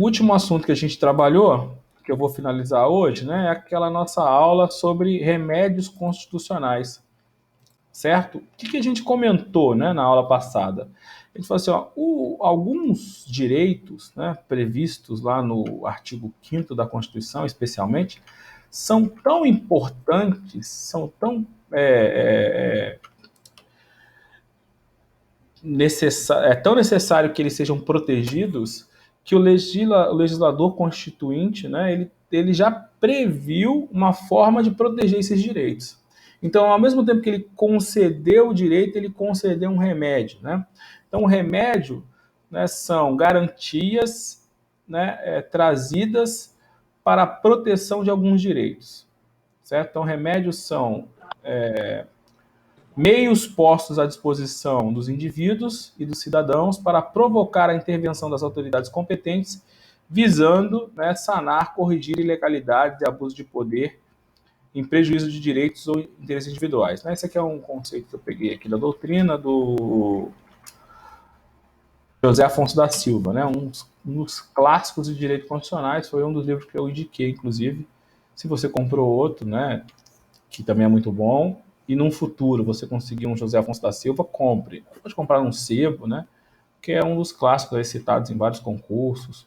O último assunto que a gente trabalhou, que eu vou finalizar hoje, né, é aquela nossa aula sobre remédios constitucionais, certo? O que a gente comentou, né, na aula passada? A gente falou assim, ó, alguns direitos, né, previstos lá no artigo 5º da Constituição, especialmente, são tão importantes, são tão é tão necessário que eles sejam protegidos que o legislador constituinte, né, ele já previu uma forma de proteger esses direitos. Então, ao mesmo tempo que ele concedeu o direito, ele concedeu um remédio. Né? Então, o remédio, né, são garantias, né, trazidas para a proteção de alguns direitos. Certo? Então, remédios são meios postos à disposição dos indivíduos e dos cidadãos para provocar a intervenção das autoridades competentes, visando, né, sanar, corrigir ilegalidades e abuso de poder em prejuízo de direitos ou interesses individuais. Esse aqui é um conceito que eu peguei aqui da doutrina do José Afonso da Silva, né, um dos clássicos de direito constitucionais, foi um dos livros que eu indiquei, inclusive. Se você comprou outro, né, que também é muito bom, e num futuro você conseguir um José Afonso da Silva, compre. Pode comprar um sebo, né? Que é um dos clássicos aí, citados em vários concursos.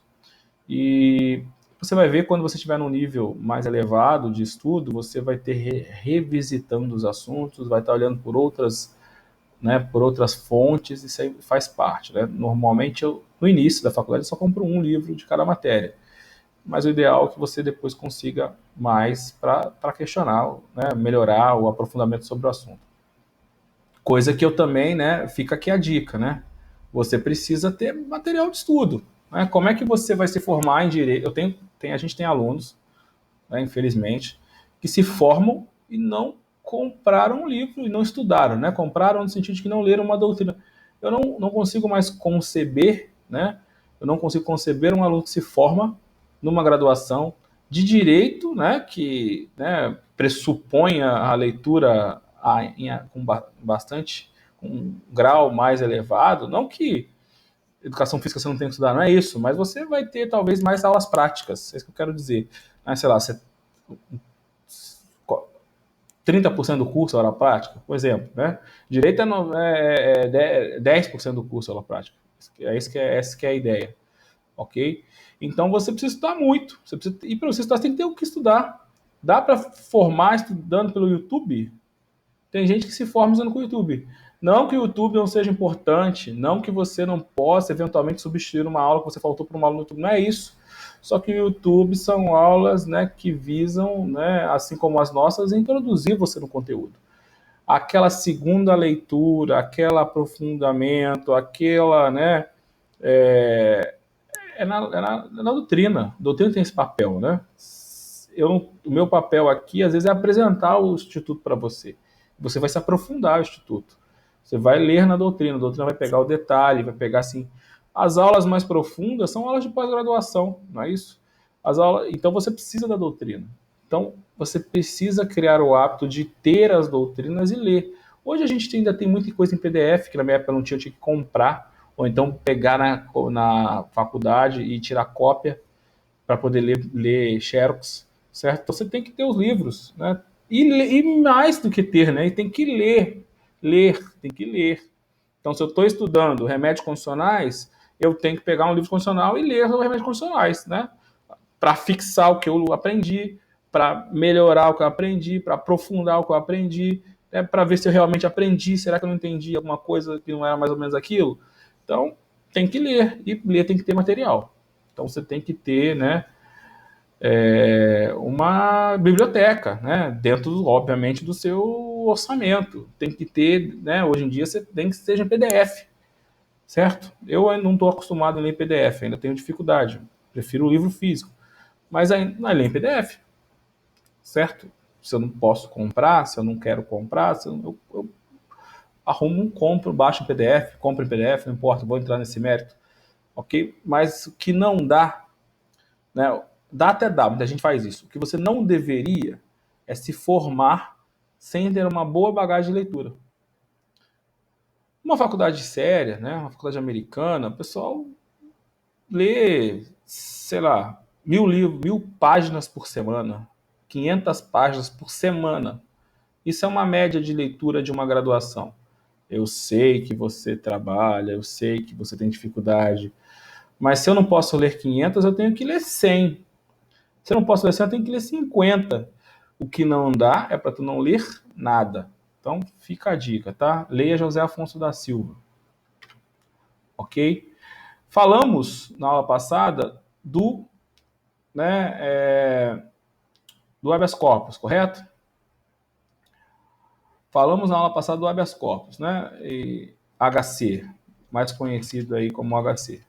E você vai ver quando você estiver num nível mais elevado de estudo, você vai ter revisitando os assuntos, vai estar olhando por outras, né, por outras fontes, isso aí faz parte. Né? Normalmente, no início da faculdade, eu só compro um livro de cada matéria, mas o ideal é que você depois consiga mais para questionar, né, melhorar o aprofundamento sobre o assunto. Coisa que eu também, né, fica aqui a dica, né? Você precisa ter material de estudo. Né? Como é que você vai se formar em direito? A gente tem alunos, né, infelizmente, que se formam e não compraram um livro e não estudaram, né? Compraram no sentido de que não leram uma doutrina. Eu não consigo mais conceber, né? Eu não consigo conceber um aluno que se forma numa graduação de direito, né? Que, né, pressupõe a leitura com bastante, com um grau mais elevado. Não que educação física você não tem que estudar, não é isso, mas você vai ter talvez mais aulas práticas, é isso que eu quero dizer. Sei lá, você 30% do curso é aula prática, por exemplo, né? Direito é 10% do curso é aula prática. Essa que é a ideia, ok? Então você precisa estudar muito. E para você estudar, você tem que ter o que estudar. Dá para formar estudando pelo YouTube? Tem gente que se forma usando o YouTube. Não que o YouTube não seja importante, não que você não possa eventualmente substituir uma aula que você faltou para uma aula no YouTube, não é isso. Só que o YouTube são aulas, né, que visam, né, assim como as nossas, introduzir você no conteúdo. Aquela segunda leitura, aquele aprofundamento, aquela, né, na doutrina. A doutrina tem esse papel, né? O meu papel aqui, às vezes, é apresentar o Instituto para você. Você vai se aprofundar no Instituto. Você vai ler na doutrina, a doutrina vai pegar o detalhe, vai pegar, assim... As aulas mais profundas são aulas de pós-graduação, não é isso? Então, você precisa da doutrina. Então, você precisa criar o hábito de ter as doutrinas e ler. Hoje a gente ainda tem muita coisa em PDF, que na minha época não tinha, eu tinha que comprar, ou então pegar na faculdade e tirar cópia para poder ler Xerox, certo? Então você tem que ter os livros, né? E mais do que ter, né? E tem que tem que ler. Então, se eu estou estudando remédios constitucionais, eu tenho que pegar um livro constitucional e ler sobre remédios constitucionais, né? Para fixar o que eu aprendi, para melhorar o que eu aprendi, para aprofundar o que eu aprendi, né? Para ver se eu realmente aprendi, será que eu não entendi alguma coisa que não era mais ou menos aquilo? Então, tem que ler, e ler tem que ter material. Então, você tem que ter, né, uma biblioteca, né, dentro, obviamente, do seu orçamento. Tem que ter, né, hoje em dia, você tem que seja em PDF, certo? Eu ainda não estou acostumado a ler em PDF, ainda tenho dificuldade. Prefiro o livro físico. Mas ainda ler em PDF, certo? Se eu não posso comprar, se eu não quero comprar, eu arrumo compro, baixo em PDF, compro em PDF, não importa, vou entrar nesse mérito, ok? Mas o que não dá, né? Dá até dá, muita gente faz isso. O que você não deveria é se formar sem ter uma boa bagagem de leitura. Uma faculdade séria, né? Uma faculdade americana, o pessoal lê sei lá, 1.000 páginas por semana, 500 páginas por semana. Isso é uma média de leitura de uma graduação. Eu sei que você trabalha, eu sei que você tem dificuldade, mas se eu não posso ler 500, eu tenho que ler 100. Se eu não posso ler 100, eu tenho que ler 50. O que não dá é para tu não ler nada. Então, fica a dica, tá? Leia José Afonso da Silva, ok? Falamos na aula passada do habeas corpus, correto? Falamos na aula passada do habeas corpus, né? E HC, mais conhecido aí como HC.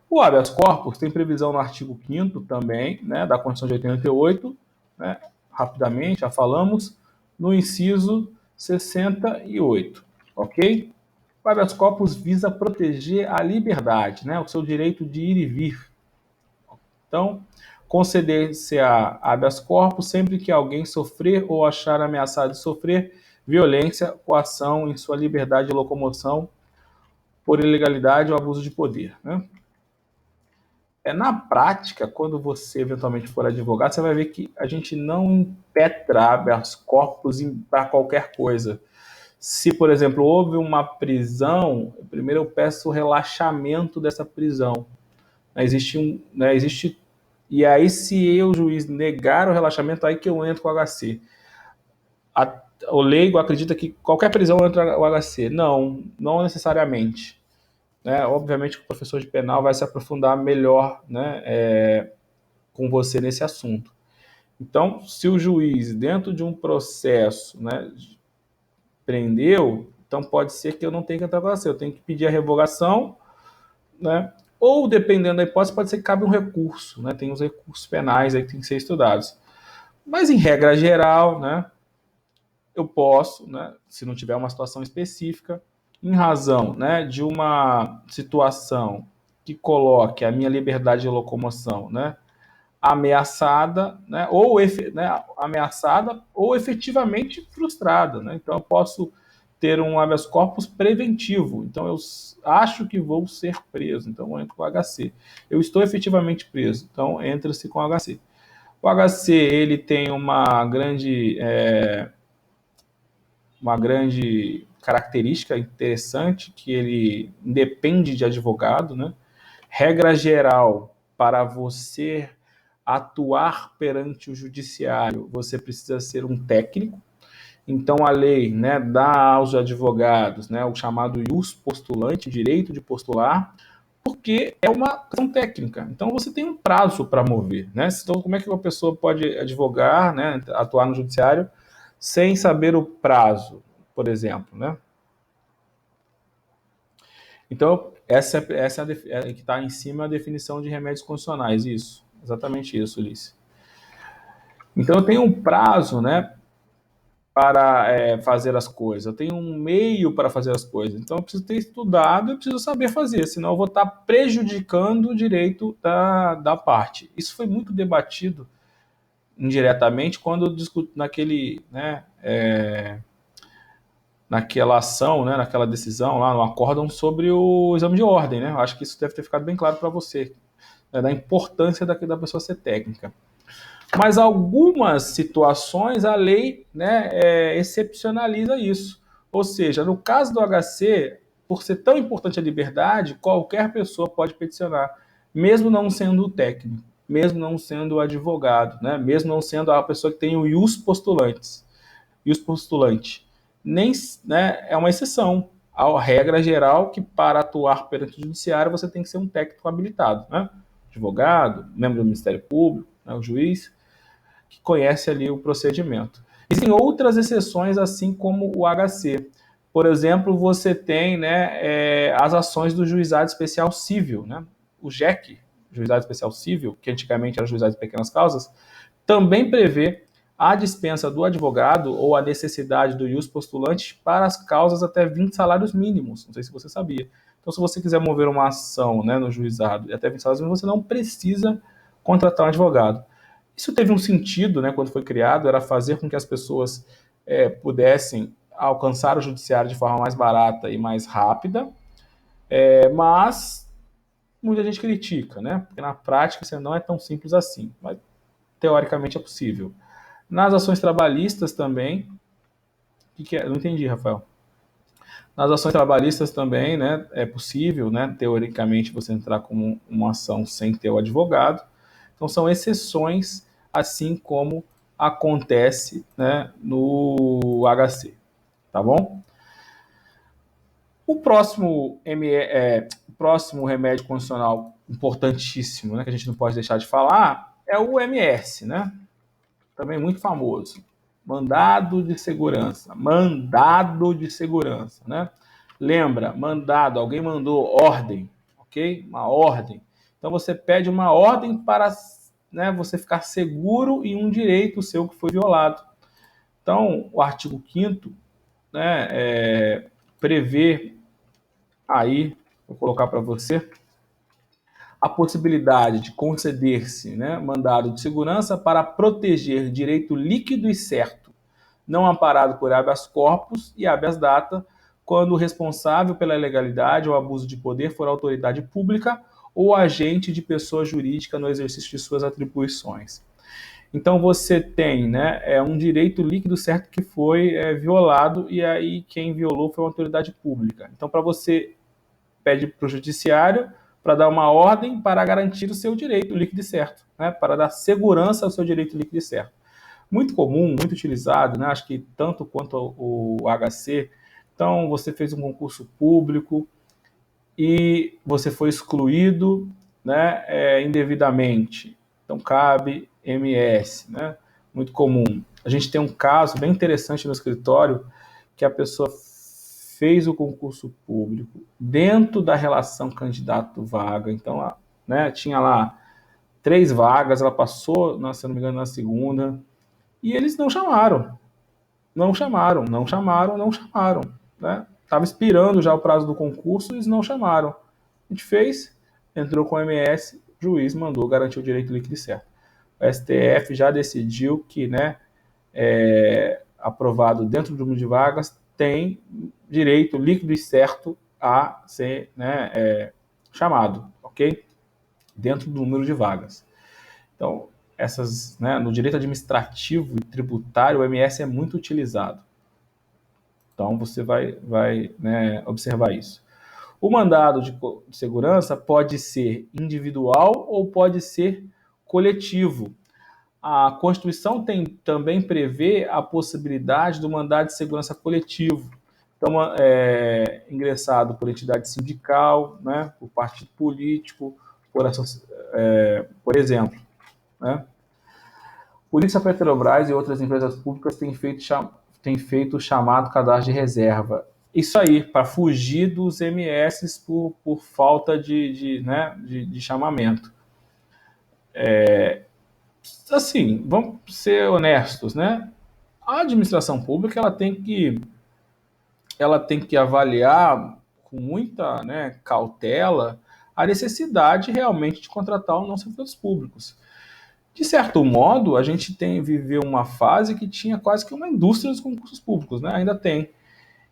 O habeas corpus tem previsão no artigo 5º também, né, da Constituição de 88, né, rapidamente, já falamos, no inciso 68, ok? O habeas corpus visa proteger a liberdade, né, o seu direito de ir e vir. Então, conceder-se a habeas corpus sempre que alguém sofrer ou achar ameaçado de sofrer violência, coação em sua liberdade de locomoção por ilegalidade ou abuso de poder, né? Na prática, quando você eventualmente for advogado, você vai ver que a gente não impetra habeas corpus para qualquer coisa. Se, por exemplo, houve uma prisão, primeiro eu peço o relaxamento dessa prisão. E aí, se o juiz negar o relaxamento, aí que eu entro com o HC. O leigo acredita que qualquer prisão entra o HC. Não, não necessariamente. Né? Obviamente que o professor de penal vai se aprofundar melhor, né, com você nesse assunto. Então, se o juiz, dentro de um processo, né, prendeu, então pode ser que eu não tenha que entrar com HC, eu tenho que pedir a revogação, né, ou, dependendo da hipótese, pode ser que cabe um recurso, né, tem os recursos penais aí que tem que ser estudados. Mas, em regra geral, né, eu posso, né, se não tiver uma situação específica, em razão, né, de uma situação que coloque a minha liberdade de locomoção, né, ameaçada, né, ameaçada ou efetivamente frustrada, né? Então eu posso ter um habeas corpus preventivo. Então eu acho que vou ser preso, então eu entro com o HC. Eu estou efetivamente preso, então entra-se com o HC. O HC ele tem uma grande característica interessante, que ele depende de advogado, né? Regra geral, para você atuar perante o judiciário, você precisa ser um técnico. Então, a lei, né, dá aos advogados, né, o chamado ius postulante, direito de postular, porque é uma questão técnica. Então, você tem um prazo para mover. Né? Então, como é que uma pessoa pode advogar, né, atuar no judiciário, sem saber o prazo, por exemplo, né? Então, essa é que está em cima a definição de remédios constitucionais, isso. Exatamente isso, Ulisses. Então, eu tenho um prazo, né, para fazer as coisas, eu tenho um meio para fazer as coisas. Então, eu preciso ter estudado, eu preciso saber fazer, senão eu vou estar prejudicando o direito da parte. Isso foi muito debatido indiretamente quando eu discuto naquela ação, né, naquela decisão lá no acórdão sobre o exame de ordem, né? Eu acho que isso deve ter ficado bem claro para você, né, da importância da pessoa ser técnica. Mas algumas situações a lei, né, excepcionaliza isso. Ou seja, no caso do HC, por ser tão importante a liberdade, qualquer pessoa pode peticionar, mesmo não sendo o técnico, mesmo não sendo o advogado, né, mesmo não sendo a pessoa que tem o ius postulantes. Ius postulante. Nem, né, é uma exceção à regra geral que para atuar perante o judiciário você tem que ser um técnico habilitado, né? Advogado, membro do Ministério Público, né, o juiz, que conhece ali o procedimento. Existem outras exceções, assim como o HC. Por exemplo, você tem, né, as ações do Juizado Especial Cível, né? O JEC, Juizado Especial Cível, que antigamente era Juizado de Pequenas Causas, também prevê a dispensa do advogado ou a necessidade do ius postulante para as causas até 20 salários mínimos. Não sei se você sabia. Então, se você quiser mover uma ação, né, no juizado e até 20 salários mínimos, você não precisa contratar um advogado. Isso teve um sentido, né, quando foi criado, era fazer com que as pessoas pudessem alcançar o judiciário de forma mais barata e mais rápida, mas muita gente critica, né? Porque na prática isso não é tão simples assim, mas teoricamente é possível. Nas ações trabalhistas também, que é? Não entendi, Rafael. Nas ações trabalhistas também, né, é possível, né, teoricamente, você entrar com uma ação sem ter o advogado. Então, são exceções, assim como acontece, né, no HC, tá bom? O próximo remédio constitucional importantíssimo, né, que a gente não pode deixar de falar, é o MS, né? Também muito famoso. Mandado de segurança. Mandado de segurança, né? Lembra, mandado, alguém mandou ordem, ok? Uma ordem. Então você pede uma ordem para, né, você ficar seguro em um direito seu que foi violado. Então, o artigo 5º, né, prevê aí, vou colocar para você, a possibilidade de conceder-se, né, mandado de segurança para proteger direito líquido e certo, não amparado por habeas corpus e habeas data, quando o responsável pela ilegalidade ou abuso de poder for autoridade pública ou agente de pessoa jurídica no exercício de suas atribuições. Então você tem, né, um direito líquido certo que foi violado, e aí quem violou foi uma autoridade pública. Então, para você pede para o judiciário para dar uma ordem para garantir o seu direito líquido e certo, né, para dar segurança ao seu direito líquido e certo. Muito comum, muito utilizado, né, acho que tanto quanto o HC. Então, você fez um concurso público e você foi excluído, né, indevidamente. Então, cabe MS, né, muito comum. A gente tem um caso bem interessante no escritório, que a pessoa fez o concurso público dentro da relação candidato-vaga. Então, né, tinha lá 3 vagas, ela passou, se não me engano, na segunda, e eles não chamaram. Não chamaram, não chamaram, não chamaram. Né? Estava expirando já o prazo do concurso e eles não chamaram. A gente fez, entrou com o MS, o juiz mandou garantir o direito líquido e certo. O STF já decidiu que, né, aprovado dentro do número de vagas, tem direito líquido e certo a ser, né, chamado, ok? Dentro do número de vagas. Então, essas, né, no direito administrativo e tributário, o MS é muito utilizado. Então, você vai né, observar isso. O mandado de segurança pode ser individual ou pode ser coletivo. A Constituição também prevê a possibilidade do mandado de segurança coletivo. Então, ingressado por entidade sindical, né, por partido político, por exemplo. Né? Por isso, a Petrobras e outras empresas públicas têm feito o chamado cadastro de reserva. Isso aí, para fugir dos MS por falta né, de chamamento. Assim, vamos ser honestos, né? A administração pública ela tem que avaliar com muita, né, cautela a necessidade realmente de contratar ou não servidores públicos. De certo modo, a gente viveu uma fase que tinha quase que uma indústria dos concursos públicos, né? Ainda tem.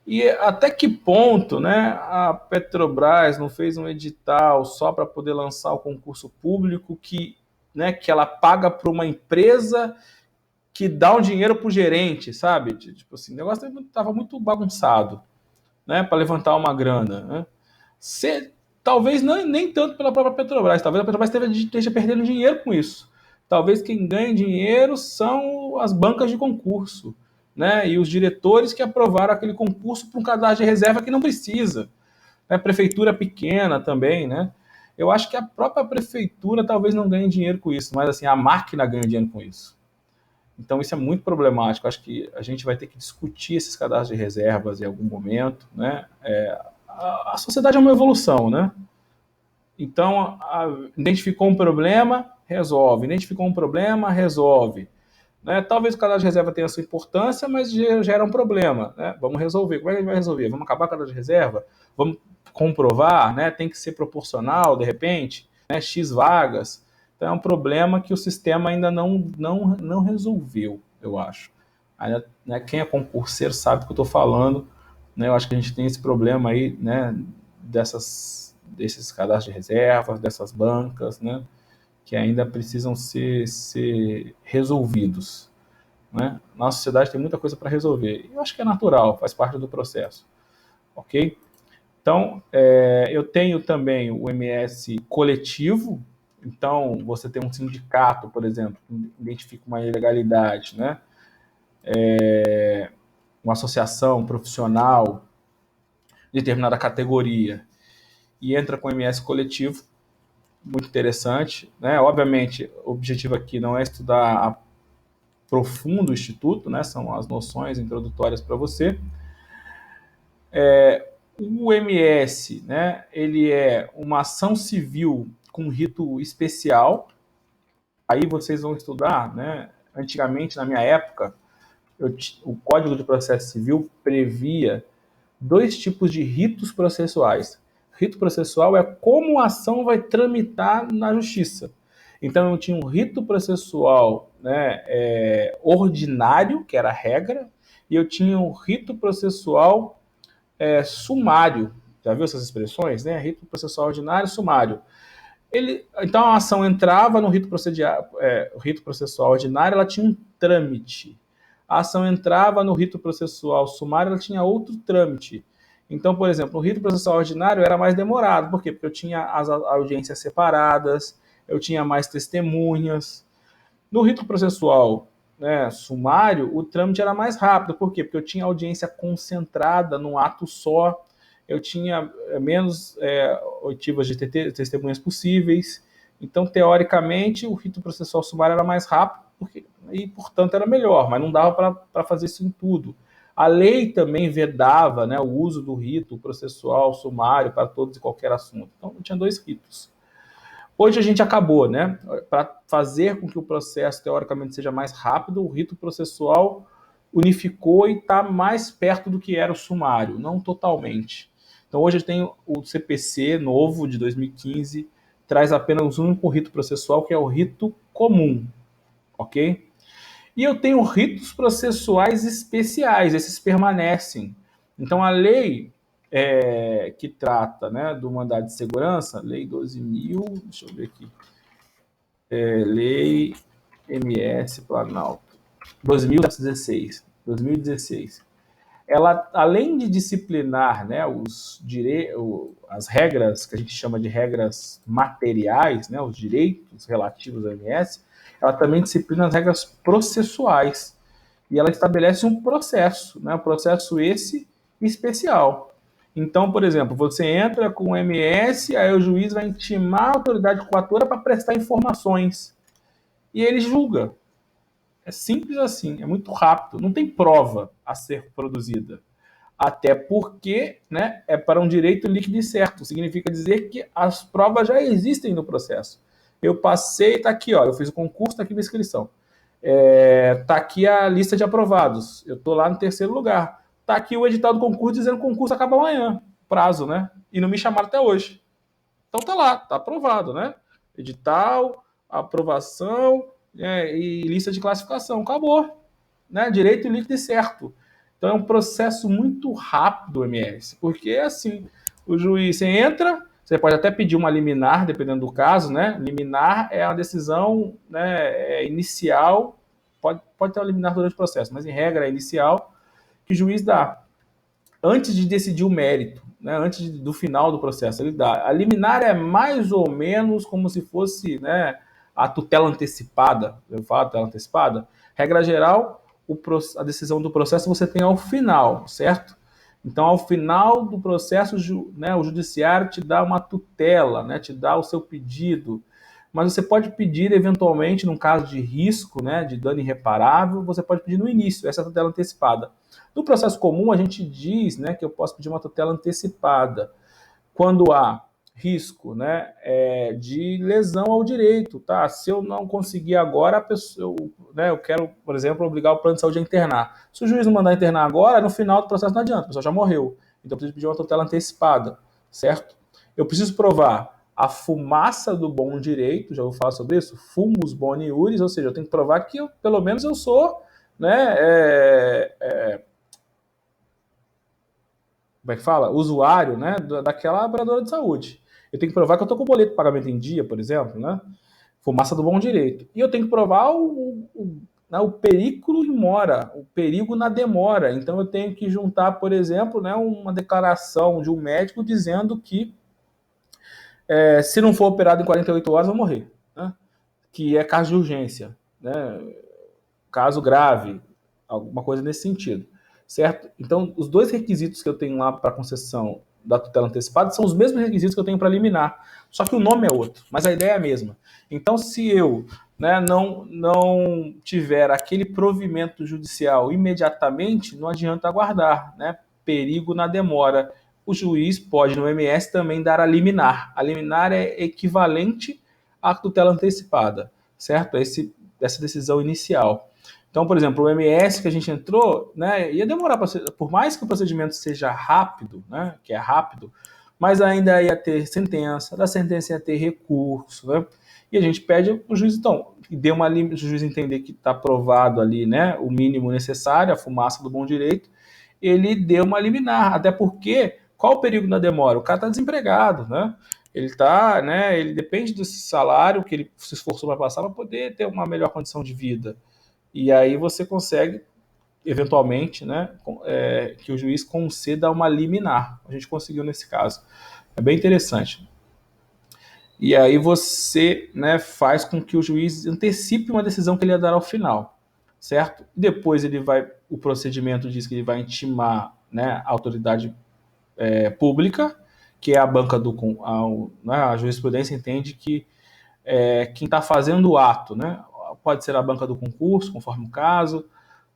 E até que ponto, né, a Petrobras não fez um edital só para poder lançar o concurso público né, que ela paga para uma empresa que dá um dinheiro para o gerente, sabe? Tipo assim, o negócio estava muito bagunçado, né, para levantar uma grana. Né? Talvez nem tanto pela própria Petrobras, talvez a Petrobras esteja perdendo dinheiro com isso. Talvez quem ganha dinheiro são as bancas de concurso, né? E os diretores que aprovaram aquele concurso para um cadastro de reserva que não precisa. Né? Prefeitura pequena também, né? Eu acho que a própria prefeitura talvez não ganhe dinheiro com isso, mas assim, a máquina ganha dinheiro com isso. Então isso é muito problemático. Acho que a gente vai ter que discutir esses cadastros de reservas em algum momento, né? A sociedade é uma evolução, né? Então, identificou um problema, resolve. Identificou um problema, resolve. Né? Talvez o cadastro de reserva tenha sua importância, mas gera um problema. Né? Vamos resolver. Como é que a gente vai resolver? Vamos acabar com o cadastro de reserva? Vamos comprovar? Né? Tem que ser proporcional, de repente? Né? X vagas. Então, é um problema que o sistema ainda não resolveu, eu acho. Ainda, né, quem é concurseiro sabe do que eu estou falando. Né? Eu acho que a gente tem esse problema aí, né, desses cadastros de reservas, dessas bancas, né, que ainda precisam ser resolvidos, né? Nossa sociedade tem muita coisa para resolver. Eu acho que é natural, faz parte do processo, ok? Então, eu tenho também o MS coletivo. Então, você tem um sindicato, por exemplo, que identifica uma ilegalidade, né? Uma associação profissional de determinada categoria e entra com o MS coletivo, muito interessante, né? Obviamente, o objetivo aqui não é estudar a profundo o instituto, né? São as noções introdutórias para você. O MS, né? Ele é uma ação civil com rito especial. Aí vocês vão estudar, né? Antigamente, na minha época, o Código de Processo Civil previa 2 tipos de ritos processuais. Rito processual é como a ação vai tramitar na justiça. Então, eu tinha um rito processual, né, ordinário, que era a regra, e eu tinha um rito processual sumário. Já viu essas expressões? Né? Rito processual ordinário, sumário. Então, a ação entrava no rito processual ordinário, ela tinha um trâmite. A ação entrava no rito processual sumário, ela tinha outro trâmite. Então, por exemplo, o rito processual ordinário era mais demorado. Por quê? Porque eu tinha as audiências separadas, eu tinha mais testemunhas. No rito processual, né, sumário, o trâmite era mais rápido. Por quê? Porque eu tinha audiência concentrada num ato só, eu tinha menos oitivas de testemunhas possíveis. Então, teoricamente, o rito processual sumário era mais rápido e, portanto, era melhor, mas não dava para fazer isso em tudo. A lei também vedava, né, o uso do rito processual sumário para todos e qualquer assunto. Então, tinha 2 ritos. Hoje a gente acabou, né? Para fazer com que o processo teoricamente seja mais rápido, o rito processual unificou e está mais perto do que era o sumário, não totalmente. Então hoje eu tenho o CPC novo de 2015, traz apenas um único rito processual, que é o rito comum, ok? E eu tenho ritos processuais especiais, esses permanecem. Então a lei que trata, né, do mandado de segurança, lei 12.000, deixa eu ver aqui, lei MS Planalto, 2016. Ela, além de disciplinar, né, as regras que a gente chama de regras materiais, né, os direitos relativos ao MS, ela também disciplina as regras processuais. E ela estabelece um processo, né, um processo esse especial. Então, por exemplo, você entra com o MS, aí o juiz vai intimar a autoridade coatora para prestar informações. E ele julga. É simples assim, é muito rápido, não tem prova a ser produzida. Até porque, né, é para um direito líquido e certo. Significa dizer que as provas já existem no processo. Eu passei, está aqui, ó, eu fiz o concurso, está aqui minha inscrição. Está aqui a lista de aprovados. Eu estou lá no 3º lugar. Está aqui o edital do concurso dizendo que o concurso acaba amanhã. Prazo, né? E não me chamaram até hoje. Então tá lá, tá aprovado, né? Edital, aprovação e lista de classificação. Acabou. Né? Direito líquido e certo. Então é um processo muito rápido o MS, porque assim, o juiz, você entra, você pode até pedir uma liminar, dependendo do caso, né? Liminar é a decisão, né, inicial, pode ter uma liminar durante o processo, mas em regra é inicial, que o juiz dá, antes de decidir o mérito, né, antes do final do processo, ele dá. A liminar é mais ou menos como se fosse, né, a tutela antecipada, eu falo tutela antecipada, regra geral, a decisão do processo você tem ao final, certo? Então, ao final do processo, né, o judiciário te dá uma tutela, né, te dá o seu pedido, mas você pode pedir, eventualmente, num caso de risco, né, de dano irreparável, você pode pedir no início, essa tutela antecipada. No processo comum, a gente diz, né, que eu posso pedir uma tutela antecipada quando há risco, né, de lesão ao direito, tá? Se eu não conseguir agora, eu quero, por exemplo, obrigar o plano de saúde a internar. Se o juiz não mandar internar agora, no final do processo não adianta, a pessoa já morreu. Então eu preciso pedir uma tutela antecipada, certo? Eu preciso provar a fumaça do bom direito, já vou falar sobre isso, fumus boni iuris, ou seja, eu tenho que provar que pelo menos eu sou, né, como é que fala? Usuário, né, daquela operadora de saúde. Eu tenho que provar que eu estou com o boleto de pagamento em dia, por exemplo, né? Fumaça do bom direito. E eu tenho que provar o perigo em mora, o perigo na demora. Então eu tenho que juntar, por exemplo, né, uma declaração de um médico dizendo que se não for operado em 48 horas, eu vou morrer. Né? Que é caso de urgência, né? Caso grave, alguma coisa nesse sentido. Certo? Então, os dois requisitos que eu tenho lá para concessão da tutela antecipada são os mesmos requisitos que eu tenho para liminar. Só que o nome é outro, mas a ideia é a mesma. Então, se eu, né, não tiver aquele provimento judicial imediatamente, não adianta aguardar, né? Perigo na demora. O juiz pode, no MS, também dar a liminar. A liminar é equivalente à tutela antecipada, certo? Essa decisão inicial. Então, por exemplo, o MS que a gente entrou, né, ia demorar, por mais que o procedimento seja rápido, né, que é rápido, mas ainda ia ter sentença, da sentença ia ter recurso, né, e a gente pede o juiz, então, o juiz entender que está aprovado ali, né, o mínimo necessário, a fumaça do bom direito, ele deu uma liminar, até porque, qual o perigo da demora? O cara está desempregado, né, ele depende desse salário que ele se esforçou para passar para poder ter uma melhor condição de vida. E aí você consegue, eventualmente, né, que o juiz conceda uma liminar. A gente conseguiu nesse caso. É bem interessante. E aí você, né, faz com que o juiz antecipe uma decisão que ele ia dar ao final, certo? Depois o procedimento diz que ele vai intimar, né, a autoridade pública, que é a banca a jurisprudência entende que quem está fazendo o ato, né, pode ser a banca do concurso, conforme o caso,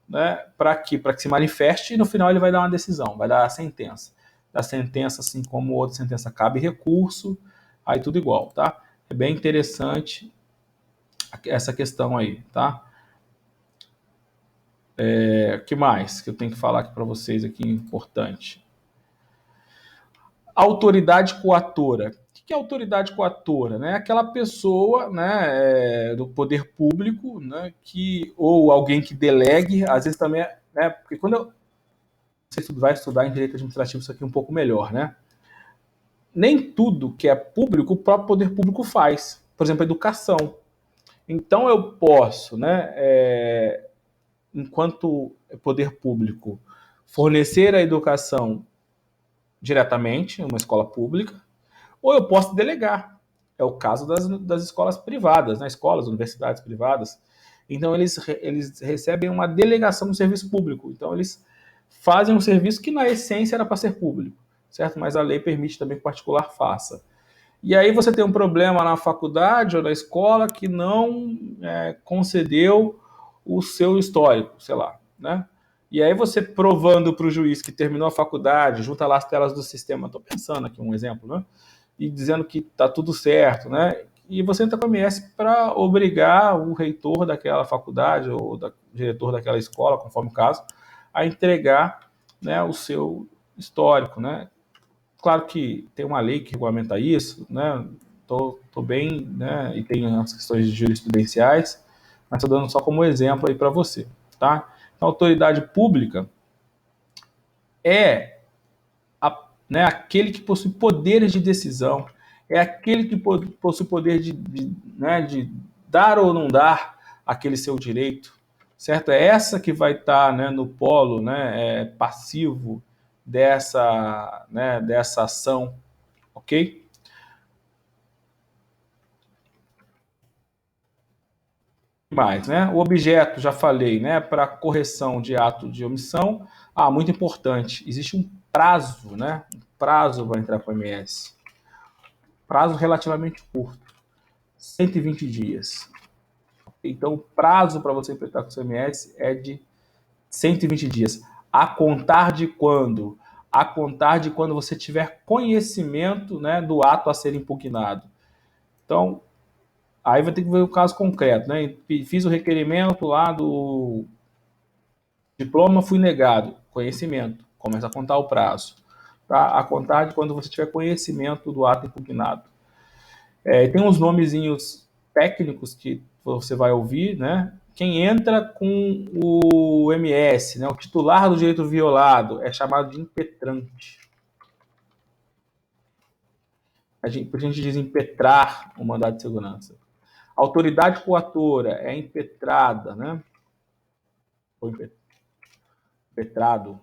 né, para que se manifeste e no final ele vai dar uma decisão, vai dar a sentença. Da sentença, assim como outra sentença, cabe recurso, aí tudo igual, tá? É bem interessante essa questão aí, tá? O que mais que eu tenho que falar aqui para vocês aqui importante? Autoridade coatora. O que é autoridade coatora? Né? Aquela pessoa, né, do poder público, né, ou alguém que delegue, às vezes também, né, porque quando você vai estudar em direito administrativo isso aqui um pouco melhor, né? Nem tudo que é público o próprio poder público faz. Por exemplo, a educação. Então eu posso, né, enquanto poder público, fornecer a educação diretamente em uma escola pública, ou eu posso delegar. É o caso das escolas privadas, né? Escolas, universidades privadas. Então, eles recebem uma delegação do serviço público. Então, eles fazem um serviço que, na essência, era para ser público, certo? Mas a lei permite também que o particular faça. E aí você tem um problema na faculdade ou na escola que não concedeu o seu histórico, sei lá, né? E aí você provando para o juiz que terminou a faculdade, junta lá as telas do sistema, estou pensando aqui um exemplo, né? E dizendo que está tudo certo, né? E você entra com a MS para obrigar o reitor daquela faculdade ou o diretor daquela escola, conforme o caso, a entregar, né, o seu histórico, né? Claro que tem uma lei que regulamenta isso, né? Tô bem, né? E tem as questões jurisprudenciais, mas estou dando só como exemplo aí para você, tá? Então, a autoridade pública é né, aquele que possui poderes de decisão, é aquele que possui poder né, de dar ou não dar aquele seu direito, certo? É essa que vai estar, né, no polo, né, passivo dessa ação, ok? Mais, né? O objeto, já falei, né, para correção de ato de omissão. Muito importante, existe um prazo, né? Um prazo para entrar com o MS. Prazo relativamente curto, 120 dias. Então, o prazo para você enfrentar com o CMS é de 120 dias. A contar de quando? A contar de quando você tiver conhecimento, né, do ato a ser impugnado. Então, aí vai ter que ver o caso concreto, né? Fiz o requerimento lá do diploma, fui negado. Conhecimento. Começa a contar o prazo. Tá? A contar de quando você tiver conhecimento do ato impugnado. Tem uns nomezinhos técnicos que você vai ouvir, né? Quem entra com o MS, né, o titular do direito violado, é chamado de impetrante. a gente diz impetrar o mandado de segurança. A autoridade coatora é impetrada, né? Ou impetrado.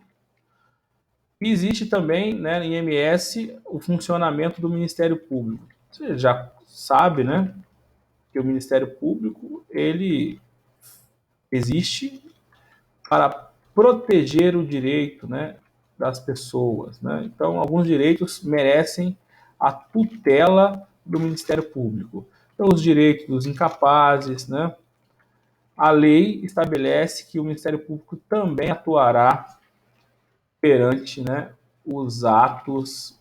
E existe também, né, em MS, o funcionamento do Ministério Público. Você já sabe, né, que o Ministério Público, ele existe para proteger o direito, né, das pessoas, né? Então, alguns direitos merecem a tutela do Ministério Público. Então, os direitos dos incapazes, né? A lei estabelece que o Ministério Público também atuará perante, né, os atos,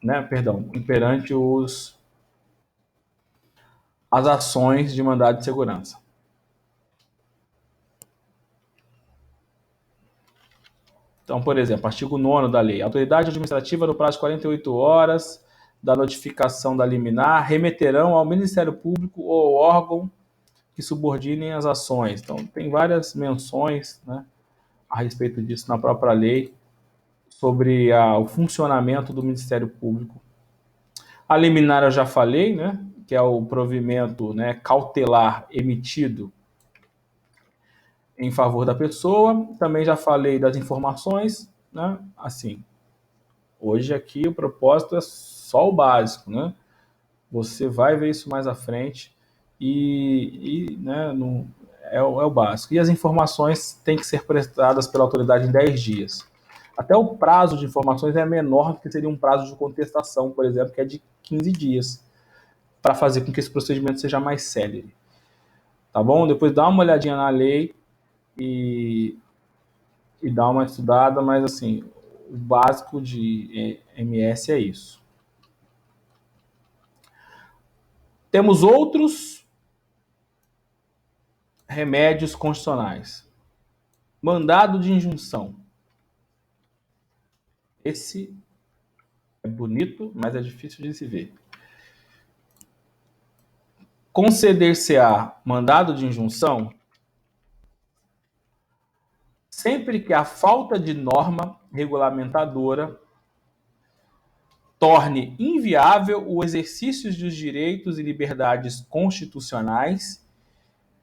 né, perdão, perante as ações de mandado de segurança. Então, por exemplo, artigo 9º da lei. A autoridade administrativa, no prazo de 48 horas da notificação da liminar, remeterão ao Ministério Público ou órgão que subordinem as ações. Então, tem várias menções, né, a respeito disso na própria lei, sobre o funcionamento do Ministério Público. A liminar eu já falei, né, que é o provimento, né, cautelar emitido em favor da pessoa. Também já falei das informações, né, assim, hoje aqui o propósito é só o básico, né, você vai ver isso mais à frente né, é o básico. E as informações têm que ser prestadas pela autoridade em 10 dias. Até o prazo de informações é menor do que seria um prazo de contestação, por exemplo, que é de 15 dias, para fazer com que esse procedimento seja mais célere. Tá bom? Depois dá uma olhadinha na lei e dá uma estudada, mas assim, o básico de MS é isso. Temos outros remédios constitucionais. Mandado de injunção. Esse é bonito, mas é difícil de se ver. Conceder-se-á mandado de injunção sempre que a falta de norma regulamentadora torne inviável o exercício dos direitos e liberdades constitucionais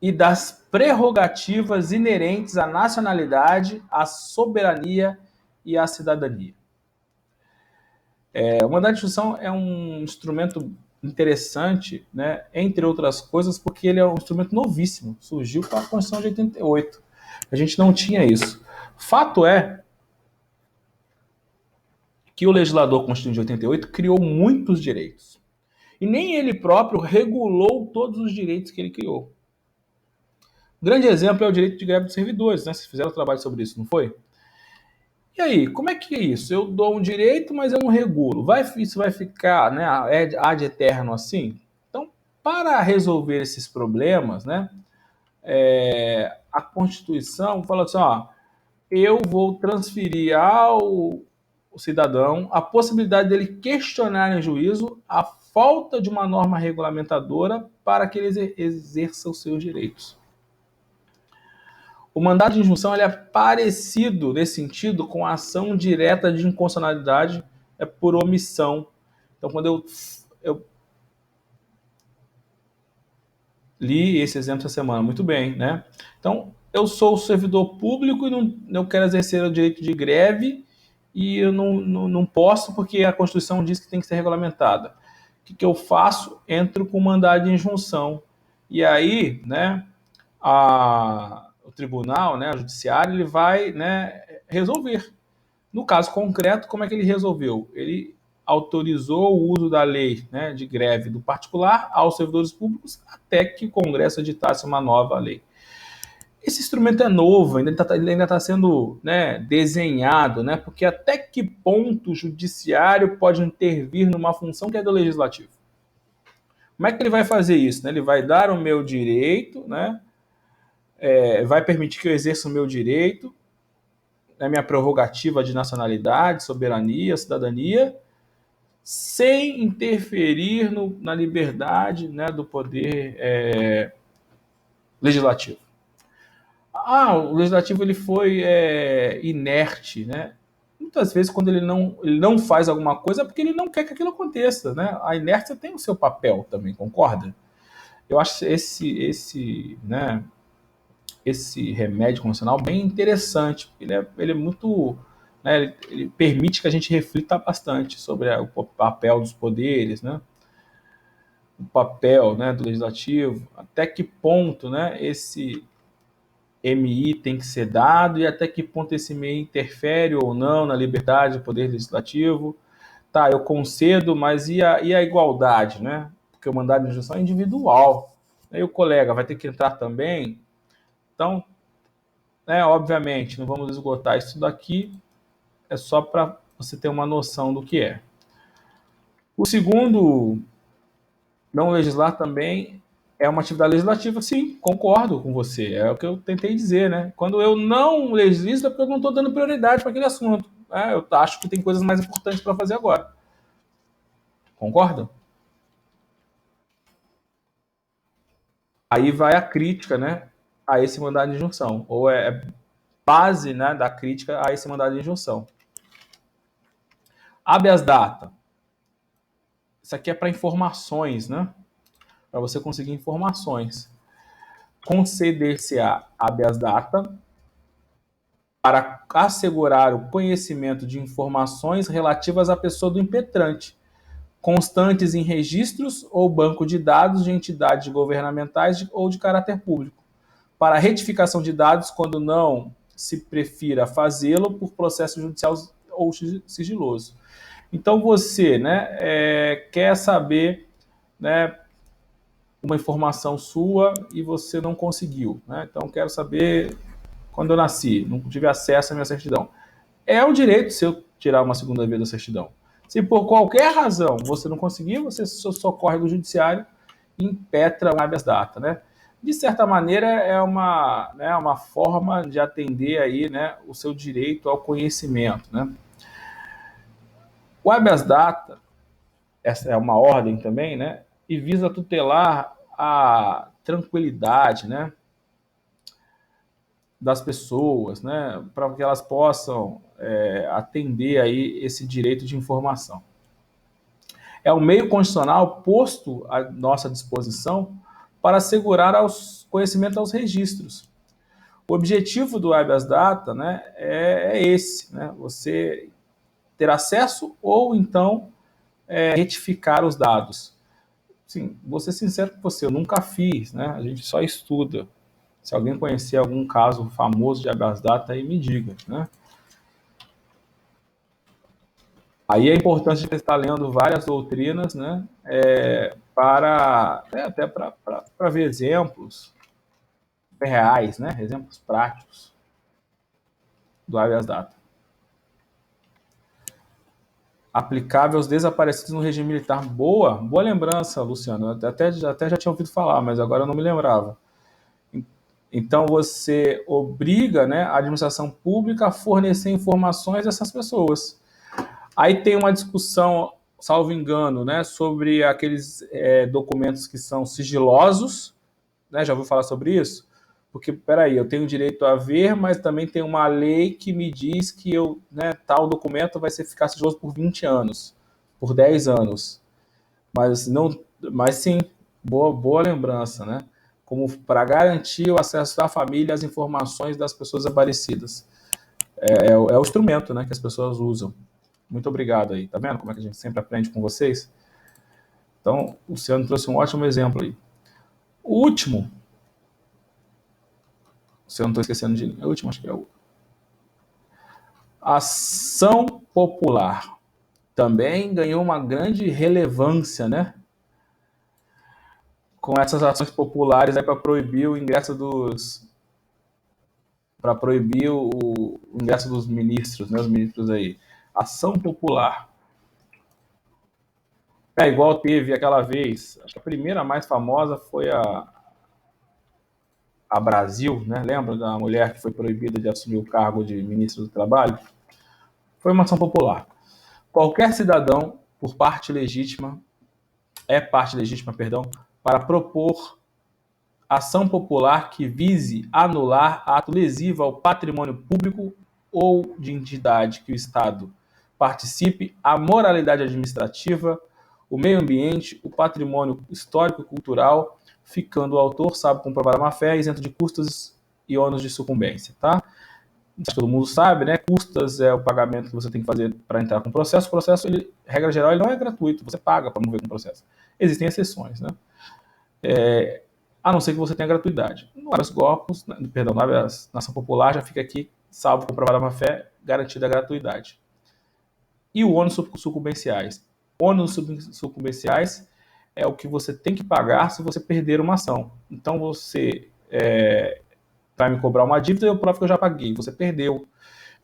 e das prerrogativas inerentes à nacionalidade, à soberania e à cidadania. O mandado de injunção é um instrumento interessante, né, entre outras coisas, porque ele é um instrumento novíssimo, surgiu com a Constituição de 88. A gente não tinha isso. Fato é que o legislador constituinte de 88 criou muitos direitos. E nem ele próprio regulou todos os direitos que ele criou. Um grande exemplo é o direito de greve dos servidores, né? Vocês fizeram trabalho sobre isso, não foi? E aí, como é que é isso? Eu dou um direito, mas eu não regulo. Isso vai ficar, né, ad eterno assim? Então, para resolver esses problemas, né, a Constituição fala assim, ó, eu vou transferir ao cidadão a possibilidade dele questionar em juízo a falta de uma norma regulamentadora para que ele exerça os seus direitos. O mandado de injunção ele é parecido nesse sentido com a ação direta de inconstitucionalidade por omissão. Então, quando eu li esse exemplo essa semana, muito bem, né? Então, eu sou servidor público e não quero exercer o direito de greve e eu não posso porque a Constituição diz que tem que ser regulamentada. O que eu faço? Entro com mandado de injunção. E aí, né, o tribunal, né, o judiciário, ele vai, né, resolver. No caso concreto, como é que ele resolveu? Ele autorizou o uso da lei, né, de greve do particular aos servidores públicos até que o Congresso editasse uma nova lei. Esse instrumento é novo, ainda está sendo, né, desenhado, né, porque até que ponto o judiciário pode intervir numa função que é do legislativo? Como é que ele vai fazer isso? Né? Ele vai dar o meu direito, né, vai permitir que eu exerça o meu direito, né, minha prerrogativa de nacionalidade, soberania, cidadania, sem interferir na liberdade, né, do poder legislativo. O legislativo ele foi inerte, né? muitas vezes quando ele não faz alguma coisa é porque ele não quer que aquilo aconteça, né? A inércia tem o seu papel também, concorda? Eu acho né, esse remédio convencional bem interessante. Ele é muito, né, ele permite que a gente reflita bastante sobre o papel dos poderes, né, o papel, né, do legislativo, até que ponto, né, esse MI tem que ser dado e até que ponto esse MI interfere ou não na liberdade do poder legislativo. Tá, eu concedo, mas e a igualdade, né? Porque o mandado de injunção é individual. Aí o colega vai ter que entrar também. Então, né, obviamente, não vamos esgotar isso daqui, é só para você ter uma noção do que é. O segundo, não legislar também é uma atividade legislativa, sim, concordo com você, é o que eu tentei dizer, né? Quando eu não legislo é porque eu não estou dando prioridade para aquele assunto. Eu acho que tem coisas mais importantes para fazer agora. Concorda? Aí vai a crítica, né, a esse mandado de injunção, ou é base, né, da crítica a esse mandado de injunção. Habeas data. Isso aqui é para informações, né? Para você conseguir informações. Conceder-se-á habeas data para assegurar o conhecimento de informações relativas à pessoa do impetrante, constantes em registros ou banco de dados de entidades governamentais ou de caráter público, para retificação de dados quando não se prefira fazê-lo por processo judicial ou sigiloso. Então você, né, quer saber, né, uma informação sua e você não conseguiu, né? Então quero saber quando eu nasci, não tive acesso à minha certidão. É um direito seu tirar uma segunda vez da certidão. Se por qualquer razão você não conseguiu, você socorre do judiciário e impetra o habeas data, né? De certa maneira né, uma forma de atender aí, né, o seu direito ao conhecimento, né? O habeas data, essa é uma ordem também, né? E visa tutelar a tranquilidade, né, das pessoas, né, para que elas possam atender aí esse direito de informação. É um meio constitucional posto à nossa disposição para assegurar conhecimento aos registros. O objetivo do habeas data, né, é esse, né, você ter acesso ou então retificar os dados. Sim, vou ser sincero com você, eu nunca fiz, né, a gente só estuda. Se alguém conhecer algum caso famoso de habeas data, aí me diga, né? Aí é importante a gente estar lendo várias doutrinas, né? Até para ver exemplos reais, né? Exemplos práticos do habeas data. Aplicável aos desaparecidos no regime militar. Boa lembrança, Luciano. Até já tinha ouvido falar, mas agora eu não me lembrava. Então você obriga, né, a administração pública a fornecer informações dessas pessoas. Aí tem uma discussão, salvo engano, né, sobre aqueles documentos que são sigilosos, né? Já ouviu falar sobre isso? Porque, peraí, eu tenho direito a ver, mas também tem uma lei que me diz que né, tal documento vai ficar sigiloso por 20 anos, por 10 anos. Mas sim, boa lembrança, né? Como para garantir o acesso da família às informações das pessoas desaparecidas. É o instrumento, né, que as pessoas usam. Muito obrigado aí. Tá vendo como é que a gente sempre aprende com vocês? Então, o Luciano trouxe um ótimo exemplo aí. O último, se eu não estou esquecendo de nenhum, o último acho que é o ação popular. Também ganhou uma grande relevância, né? Com essas ações populares para proibir o ingresso dos ministros, né? Os ministros aí. Ação popular. Igual teve aquela vez, acho que a primeira mais famosa foi a Brasil, né? Lembra da mulher que foi proibida de assumir o cargo de ministro do Trabalho? Foi uma ação popular. Qualquer cidadão, parte legítima, para propor ação popular que vise anular ato lesivo ao patrimônio público ou de entidade que o Estado participe, a moralidade administrativa, o meio ambiente, o patrimônio histórico e cultural, ficando o autor, sabe comprovar a má-fé, isento de custos e ônus de sucumbência, tá? Todo mundo sabe, né? Custas é o pagamento que você tem que fazer para entrar com o processo. O processo, ele, regra geral, ele não é gratuito, você paga para mover com o processo. Existem exceções, né? A não ser que você tenha gratuidade. No habeas corpus, perdão, no habeas nação popular, já fica aqui, salvo comprovada má-fé, garantida a gratuidade. E o ônus sucumbenciais. Ônus sucumbenciais é o que você tem que pagar se você perder uma ação. Então você vai me cobrar uma dívida e eu provo que eu já paguei, você perdeu.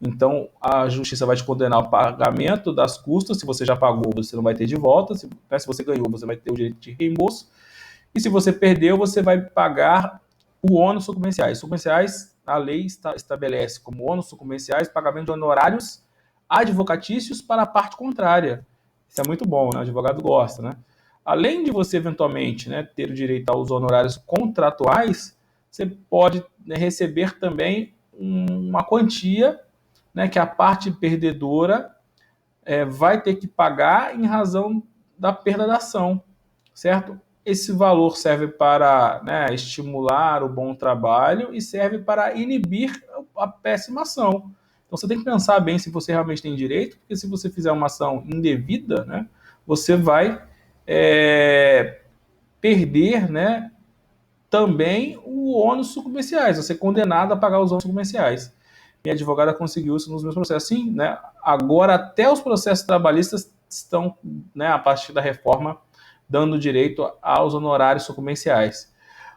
Então a justiça vai te condenar ao pagamento das custas. Se você já pagou, você não vai ter de volta. Se você ganhou, você vai ter o direito de reembolso. E se você perdeu, você vai pagar o ônus sucumbenciais. Sucumbenciais, a lei estabelece como ônus sucumbenciais pagamento de honorários advocatícios para a parte contrária. Isso é muito bom, né? O advogado gosta, né? Além de você, eventualmente, né, ter o direito aos honorários contratuais, você pode, né, receber também uma quantia, né, que a parte perdedora vai ter que pagar em razão da perda da ação, certo? Esse valor serve para, né, estimular o bom trabalho e serve para inibir a péssima ação. Então você tem que pensar bem se você realmente tem direito, porque se você fizer uma ação indevida, né, você vai perder, né, também o ônus sucumbenciais, você é condenado a pagar os ônus sucumbenciais. Minha advogada conseguiu isso nos meus processos. Sim, né? Agora até os processos trabalhistas estão, né, a partir da reforma, dando direito aos honorários sucumbenciais.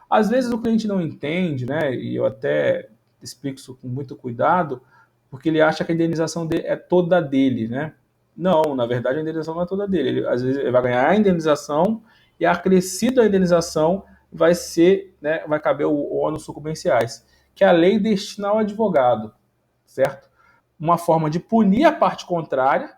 Às vezes o cliente não entende, né, e eu até explico isso com muito cuidado, porque ele acha que a indenização é toda dele, né? Não, na verdade a indenização não é toda dele. Às vezes ele vai ganhar a indenização e a acrescida da indenização vai ser, né, vai caber o ônus sucumbenciais, que a lei destina ao advogado, certo? Uma forma de punir a parte contrária,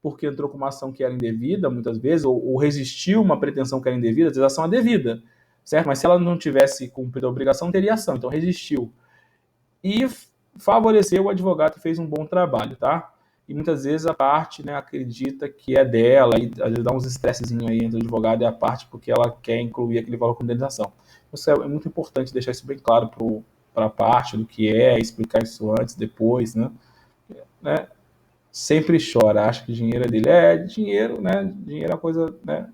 porque entrou com uma ação que era indevida, muitas vezes, ou resistiu uma pretensão que era indevida, às vezes a ação é devida, certo? Mas se ela não tivesse cumprido a obrigação, teria ação, então resistiu. E favoreceu o advogado que fez um bom trabalho, tá? E muitas vezes a parte, né, acredita que é dela, e às vezes dá uns estressezinhos aí entre o advogado e a parte, porque ela quer incluir aquele valor com indenização. Isso é muito importante deixar isso bem claro para a parte do que explicar isso antes, depois, né? Sempre chora, acha que dinheiro é dele. Dinheiro, né? Dinheiro é uma coisa, né?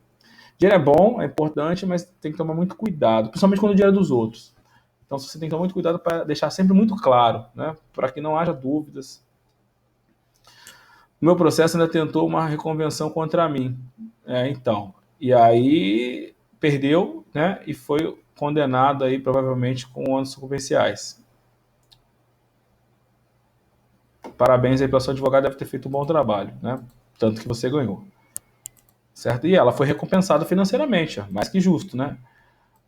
Dinheiro é bom, é importante, mas tem que tomar muito cuidado, principalmente quando o dinheiro é dos outros. Então você tem que tomar muito cuidado para deixar sempre muito claro, né? Para que não haja dúvidas. O meu processo ainda tentou uma reconvenção contra mim. Então. E aí perdeu, né? E foi condenado aí provavelmente com ônus sucumbenciais. Parabéns aí para sua advogada, deve ter feito um bom trabalho, né? Tanto que você ganhou. Certo? E ela foi recompensada financeiramente, mais que justo, né?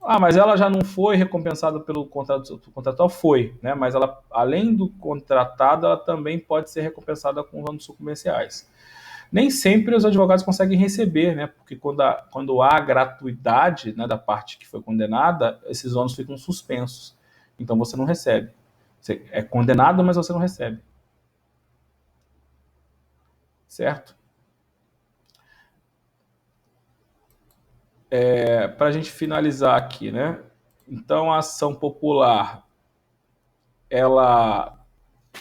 Ah, mas ela já não foi recompensada pelo contrato contratual? Foi, né? Mas ela, além do contratado, ela também pode ser recompensada com ônus sucumbenciais. Nem sempre os advogados conseguem receber, né? Porque quando há gratuidade, né, da parte que foi condenada, esses ônus ficam suspensos. Então você não recebe. Você é condenado, mas você não recebe. Certo? Para a gente finalizar aqui, né? Então a ação popular, ela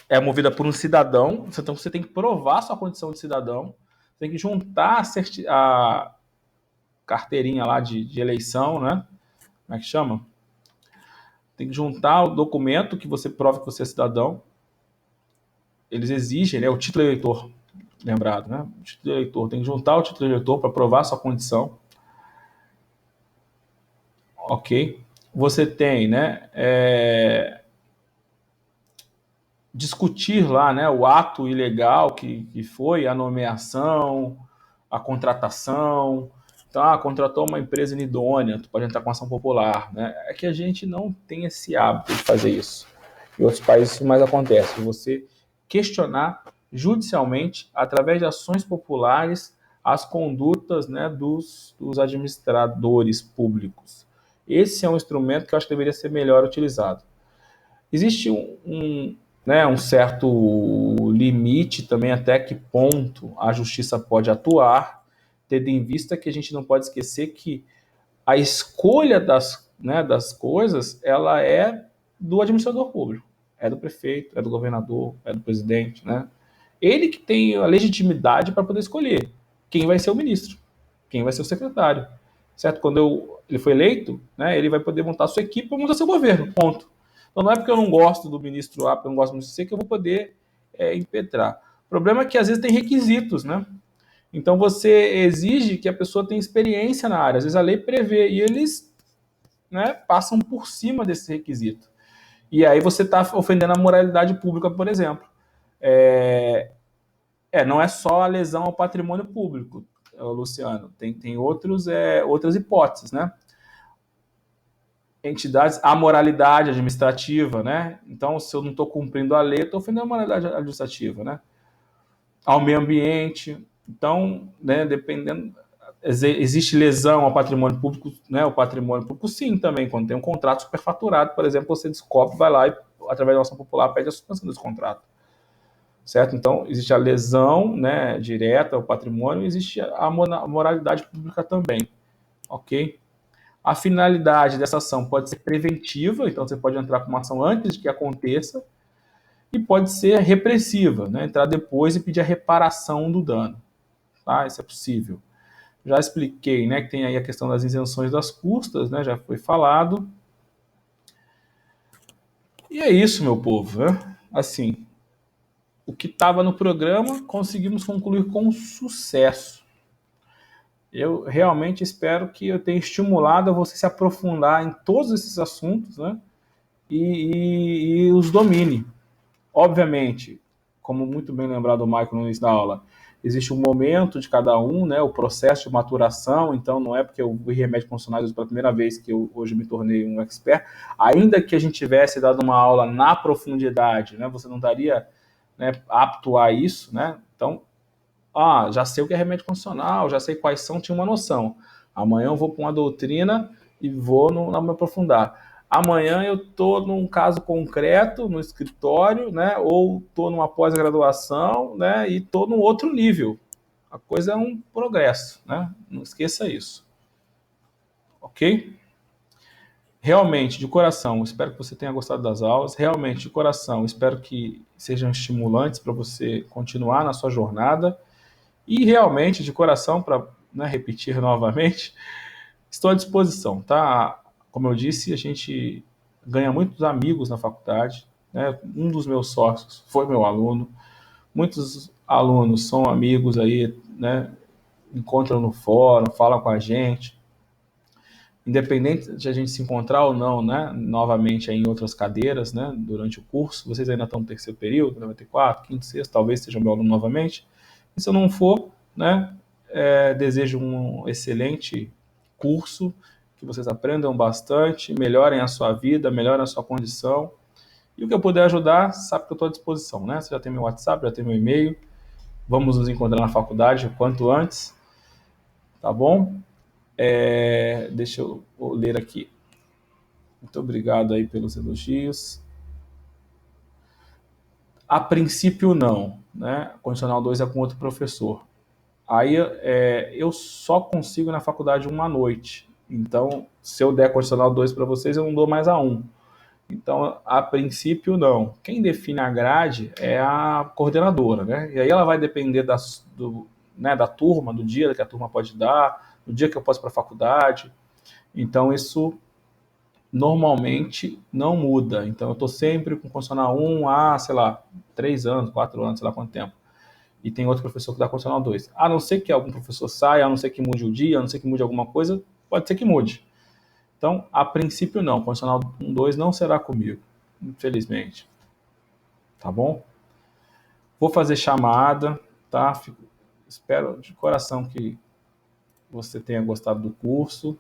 é movida por um cidadão, então você tem que provar sua condição de cidadão, tem que juntar a carteirinha lá de eleição, né? Como é que chama? Tem que juntar o documento que você prova que você é cidadão. Eles exigem, né? O título eleitor, lembrado, né? O título eleitor, tem que juntar o título eleitor para provar sua condição. Ok? Você tem, né? Discutir lá, né, o ato ilegal que foi a nomeação, a contratação. Então, contratou uma empresa inidônea, tu pode entrar com ação popular, né? É que a gente não tem esse hábito de fazer isso. Em outros países isso mais acontece. Você questionar judicialmente, através de ações populares, as condutas, né, dos administradores públicos. Esse é um instrumento que eu acho que deveria ser melhor utilizado. Existe né, um certo limite também até que ponto a justiça pode atuar, tendo em vista que a gente não pode esquecer que a escolha das coisas, ela é do administrador público, é do prefeito, é do governador, é do presidente, né? Ele que tem a legitimidade para poder escolher quem vai ser o ministro, quem vai ser o secretário, certo? Quando ele foi eleito, né, ele vai poder montar a sua equipe para montar seu governo, ponto. Então não é porque eu não gosto do ministro A, porque eu não gosto do ministro C, que eu vou poder impetrar. O problema é que às vezes tem requisitos, né? Então você exige que a pessoa tenha experiência na área. Às vezes a lei prevê e eles, né, passam por cima desse requisito. E aí você está ofendendo a moralidade pública, por exemplo. Não é só a lesão ao patrimônio público, Luciano. Tem outras hipóteses, né? Entidades, a moralidade administrativa, né? Então, se eu não estou cumprindo a lei, eu estou ofendendo a moralidade administrativa, né? Ao meio ambiente. Então, né, dependendo, existe lesão ao patrimônio público, né? O patrimônio público, sim, também. Quando tem um contrato superfaturado, por exemplo, você descobre, vai lá e, através da ação popular, pede a suspensão desse contrato. Certo? Então, existe a lesão, né, direta ao patrimônio, existe a moralidade pública também. Ok? A finalidade dessa ação pode ser preventiva, então você pode entrar com uma ação antes de que aconteça, e pode ser repressiva, né? Entrar depois e pedir a reparação do dano. Tá? Isso é possível. Já expliquei, né, que tem aí a questão das isenções das custas, né, já foi falado. E é isso, meu povo. Né? Assim, o que estava no programa conseguimos concluir com sucesso. Eu realmente espero que eu tenha estimulado a você se aprofundar em todos esses assuntos, né, e os domine. Obviamente, como muito bem lembrado o Michael no início da aula, existe um momento de cada um, né, o processo de maturação, então não é porque eu vi remédios funcionais pela primeira vez que eu hoje me tornei um expert, ainda que a gente tivesse dado uma aula na profundidade, né, você não estaria, né, apto a isso, né, então, já sei o que é remédio funcional, já sei quais são, tinha uma noção. Amanhã eu vou para uma doutrina e vou me aprofundar. Amanhã eu estou num caso concreto, no escritório, né, ou estou numa pós-graduação, né, e estou num outro nível. A coisa é um progresso, né? Não esqueça isso. Ok? Realmente, de coração, espero que você tenha gostado das aulas. Realmente, de coração, espero que sejam estimulantes para você continuar na sua jornada. E realmente, de coração, para, né, repetir novamente, estou à disposição, tá? Como eu disse, a gente ganha muitos amigos na faculdade, né? Um dos meus sócios foi meu aluno, muitos alunos são amigos aí, né? Encontram no fórum, falam com a gente, independente de a gente se encontrar ou não, né? Novamente aí em outras cadeiras, né? Durante o curso, vocês ainda estão no terceiro período, vai ter quarto, quinto, sexto, talvez sejam meu aluno novamente. E se eu não for, né? Desejo um excelente curso, que vocês aprendam bastante, melhorem a sua vida, melhorem a sua condição. E o que eu puder ajudar, sabe que eu estou à disposição, né? Você já tem meu WhatsApp, já tem meu e-mail. Vamos nos encontrar na faculdade o quanto antes, tá bom? Deixa eu ler aqui. Muito obrigado aí pelos elogios. A princípio, não, né? Condicional 2 é com outro professor. Aí eu só consigo na faculdade uma noite. Então, se eu der condicional 2 para vocês, eu não dou mais a 1. Então, a princípio, não. Quem define a grade é a coordenadora, né? E aí ela vai depender da turma, do dia que a turma pode dar, do dia que eu posso ir para a faculdade. Então, isso normalmente não muda. Então, eu estou sempre com condicional 1 há, sei lá, 3 anos, 4 anos, sei lá quanto tempo. E tem outro professor que dá condicional 2. A não ser que algum professor saia, a não ser que mude o dia, a não ser que mude alguma coisa, pode ser que mude. Então, a princípio não, condicional 1, 2 não será comigo, infelizmente. Tá bom? Vou fazer chamada, tá? Espero de coração que você tenha gostado do curso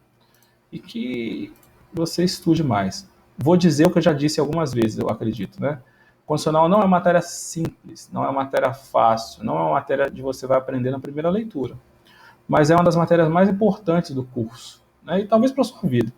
e que você estude mais. Vou dizer o que eu já disse algumas vezes, eu acredito, né? Condicional não é uma matéria simples, não é uma matéria fácil, não é uma matéria que você vai aprender na primeira leitura, mas é uma das matérias mais importantes do curso, né? E talvez para a sua vida.